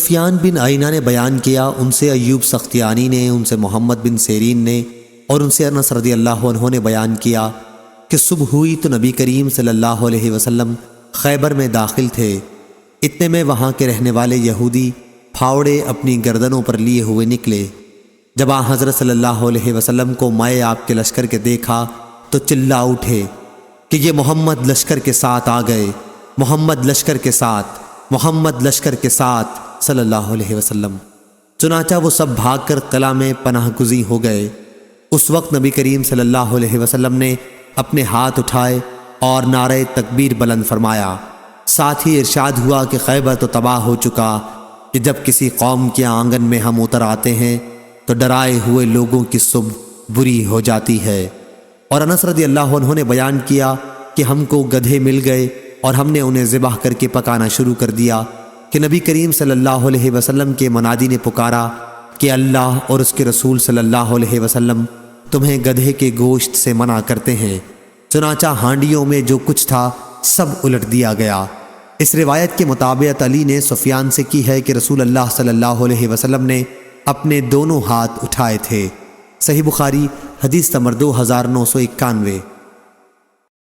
سفیان بن عیینہ نے بیان کیا، ان سے ایوب سختیانی نے، ان سے محمد بن سیرین نے اور ان سے انس رضی اللہ عنہ نے بیان کیا کہ صبح ہوئی تو نبی کریم صلی اللہ علیہ وسلم خیبر میں داخل تھے۔ اتنے میں وہاں کے رہنے والے یہودی پھاوڑے اپنی گردنوں پر لیے ہوئے نکلے۔ جب آن حضرت صلی اللہ علیہ وسلم کو مائے آپ کے لشکر کے دیکھا تو چلا اٹھے کہ یہ محمد لشکر کے ساتھ آ گئے، محمد لشکر کے ساتھ، محمد لشکر کے ساتھ صلی اللہ علیہ وسلم۔ چنانچہ وہ سب بھاگ کر قلعہ میں پناہ گزیں ہو گئے۔ اس وقت نبی کریم صلی اللہ علیہ وسلم نے اپنے ہاتھ اٹھائے اور نعرہ تکبیر بلند فرمایا۔ ساتھ ہی ارشاد ہوا کہ خیبر تو تباہ ہو چکا، کہ جب کسی قوم کے آنگن میں ہم اتر آتے ہیں تو ڈرائے ہوئے لوگوں کی صبح بری ہو جاتی ہے۔ اور انس رضی اللہ عنہ نے بیان کیا کہ ہم کو گدھے مل گئے اور ہم نے انہیں ذبح کر کے پکانا شروع کر دیا کہ نبی کریم صلی اللہ علیہ وسلم کے منادی نے پکارا کہ اللہ اور اس کے رسول صلی اللہ علیہ وسلم تمہیں گدھے کے گوشت سے منع کرتے ہیں۔ چنانچہ ہانڈیوں میں جو کچھ تھا سب الٹ دیا گیا۔ اس روایت کے مطابق علی نے سفیان سے کی ہے کہ رسول اللہ صلی اللہ علیہ وسلم نے اپنے دونوں ہاتھ اٹھائے تھے۔ صحیح بخاری حدیث نمبر 2991۔